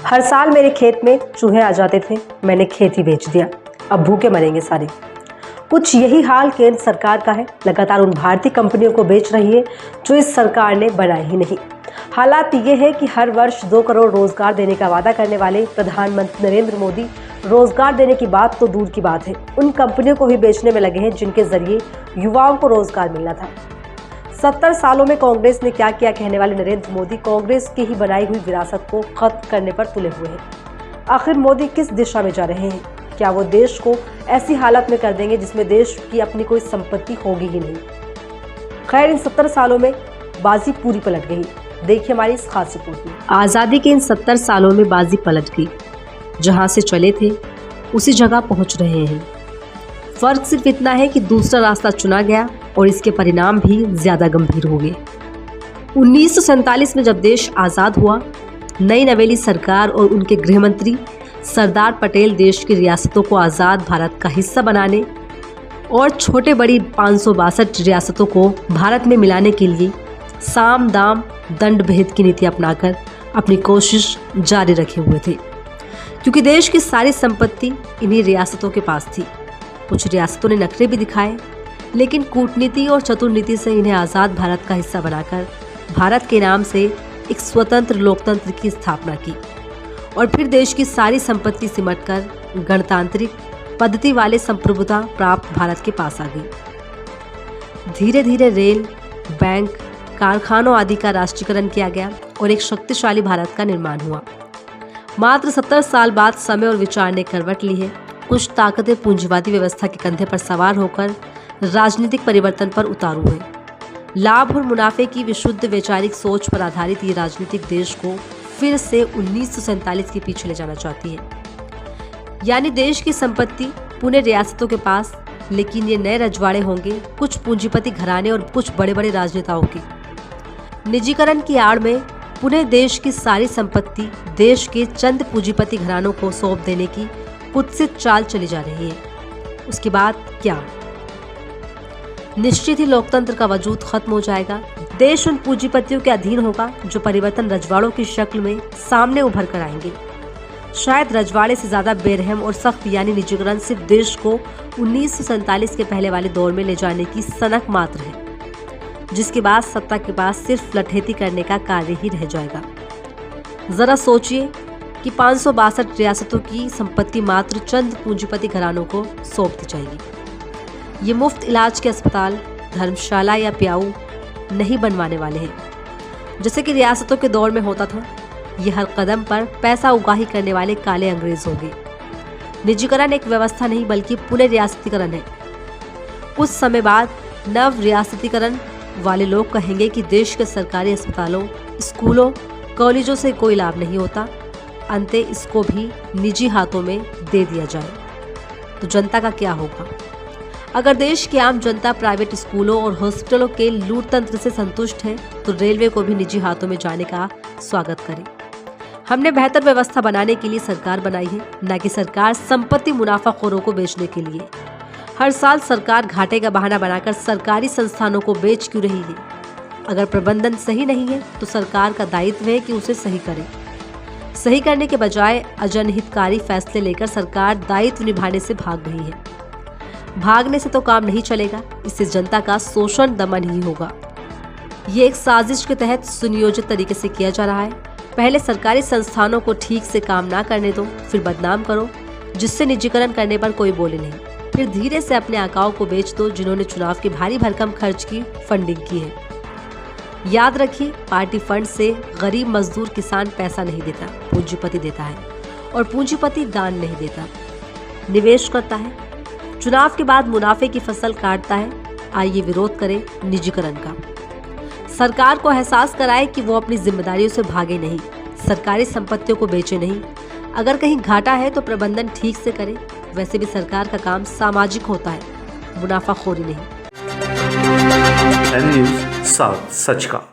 हर साल मेरे खेत में चूहे आ जाते थे, मैंने खेत ही बेच दिया, अब भूखे मरेंगे सारे। कुछ यही हाल केंद्र सरकार का है, लगातार उन भारतीय कंपनियों को बेच रही है जो इस सरकार ने बनाई ही नहीं। हालात ये है कि हर वर्ष 2 करोड़ रोजगार देने का वादा करने वाले प्रधानमंत्री नरेंद्र मोदी रोजगार देने की बात तो दूर की बात है, उन कंपनियों को ही बेचने में लगे हैं जिनके जरिए युवाओं को रोजगार मिलना था। 70 सालों में कांग्रेस ने क्या किया कहने वाले नरेंद्र मोदी कांग्रेस की ही बनाई हुई विरासत को खत्म करने पर तुले हुए हैं। आखिर मोदी किस दिशा में जा रहे हैं? क्या वो देश को ऐसी हालत में कर देंगे जिसमें देश की अपनी कोई संपत्ति होगी ही नहीं? खैर, इन 70 सालों में बाजी पूरी पलट गई। देखिए हमारी इस खास रिपोर्ट में। आज़ादी के इन 70 सालों में बाजी पलट गई। जहां से चले थे उसी जगह पहुंच रहे हैं। फर्क सिर्फ इतना है कि दूसरा रास्ता चुना गया और इसके परिणाम भी ज्यादा गंभीर हो गए। 1947 में जब देश आज़ाद हुआ, नई नवेली सरकार और उनके गृह मंत्री सरदार पटेल देश की रियासतों को आज़ाद भारत का हिस्सा बनाने और छोटे बड़ी 562 रियासतों को भारत में मिलाने के लिए साम दाम दंड भेद की नीति अपनाकर अपनी कोशिश जारी रखे हुए थे, क्योंकि देश की सारी संपत्ति इन्हीं रियासतों के पास थी। कुछ रियासतों ने नखरे भी दिखाए, लेकिन कूटनीति और चतुर्नीति से इन्हें आज़ाद भारत का हिस्सा बनाकर भारत के नाम से एक स्वतंत्र लोकतंत्र की स्थापना की और फिर देश की सारी संपत्ति सिमटकर गणतांत्रिक पद्धति वाले संप्रभुता प्राप्त भारत के पास आ गई। धीरे धीरे रेल, बैंक, कारखानों आदि का राष्ट्रीयकरण किया गया और एक शक्तिशाली भारत का निर्माण हुआ। मात्र 70 साल बाद समय और विचार ने करवट ली है। कुछ ताकतें पूंजीवादी व्यवस्था के कंधे पर सवार होकर राजनीतिक परिवर्तन पर उतारू हैं। लाभ और मुनाफे की विशुद्ध वैचारिक सोच पर आधारित ये राजनीतिक देश को फिर से 1947 के पीछे ले जाना चाहती है। यानी देश की संपत्ति पुणे रियासतों के पास, लेकिन ये नए रजवाड़े होंगे कुछ पूंजीपति घराने और कुछ बड़े बड़े राजनेताओं के। निजीकरण की आड़ में पुणे देश की सारी संपत्ति देश के चंद पूंजीपति घरानों को सौंप देने की कुत्सित चाल चली जा रही है। उसके बाद क्या? निश्चित ही लोकतंत्र का वजूद खत्म हो जाएगा। देश उन पूंजीपतियों के अधीन होगा जो परिवर्तन रजवाड़ों की शक्ल में सामने उभर कर आएंगे। शायद रजवाड़े से ज्यादा बेरहम और सख्त यानी निजीकरण सिर्फ देश को 1947 के पहले वाले दौर में ले जाने की सनक मात्र है, जिसके बाद सत्ता के पास सिर्फ लठेती करने का कार्य ही रह जाएगा। जरा सोचिए कि 562 रियासतों की संपत्ति मात्र चंद पूंजीपति घरानों को सौंप दी जाएगी। ये मुफ्त इलाज के अस्पताल, धर्मशाला या प्याऊ नहीं बनवाने वाले हैं जैसे कि रियासतों के दौर में होता था। ये हर कदम पर पैसा उगाही करने वाले काले अंग्रेज होंगे। निजीकरण एक व्यवस्था नहीं बल्कि पुनः रियासतीकरण है। कुछ समय बाद नव रियासतीकरण वाले लोग कहेंगे कि देश के सरकारी अस्पतालों, स्कूलों, कॉलेजों से कोई लाभ नहीं होता, अंते इसको भी निजी हाथों में दे दिया जाए। तो जनता का क्या होगा? अगर देश की आम जनता प्राइवेट स्कूलों और हॉस्पिटलों के लूट तंत्र से संतुष्ट है तो रेलवे को भी निजी हाथों में जाने का स्वागत करे। हमने बेहतर व्यवस्था बनाने के लिए सरकार बनाई है, न कि सरकार संपत्ति मुनाफाखोरों को बेचने के लिए। हर साल सरकार घाटे का बहाना बनाकर सरकारी संस्थानों को बेच क्यों रही है? अगर प्रबंधन सही नहीं है तो सरकार का दायित्व है कि उसे सही करे। सही करने के बजाय अजनहितकारी फैसले लेकर सरकार दायित्व निभाने से भाग रही है। भागने से तो काम नहीं चलेगा, इससे जनता का शोषण दमन ही होगा। ये एक साजिश के तहत सुनियोजित तरीके से किया जा रहा है। पहले सरकारी संस्थानों को ठीक से काम ना करने दो, फिर बदनाम करो जिससे निजीकरण करने पर कोई बोले नहीं, फिर धीरे से अपने आकाओं को बेच दो जिन्होंने चुनाव की भारी भरकम खर्च की फंडिंग की है। याद रखिए, पार्टी फंड से गरीब मजदूर किसान पैसा नहीं देता, पूंजीपति देता है, और पूंजीपति दान नहीं देता, निवेश करता है। चुनाव के बाद मुनाफे की फसल काटता है। आइए विरोध करें निजीकरण का। सरकार को एहसास कराए कि वो अपनी जिम्मेदारियों से भागे नहीं, सरकारी संपत्तियों को बेचे नहीं। अगर कहीं घाटा है तो प्रबंधन ठीक से करे। वैसे भी सरकार का काम सामाजिक होता है, मुनाफाखोरी नहीं। न्यूज़ साथ सच का।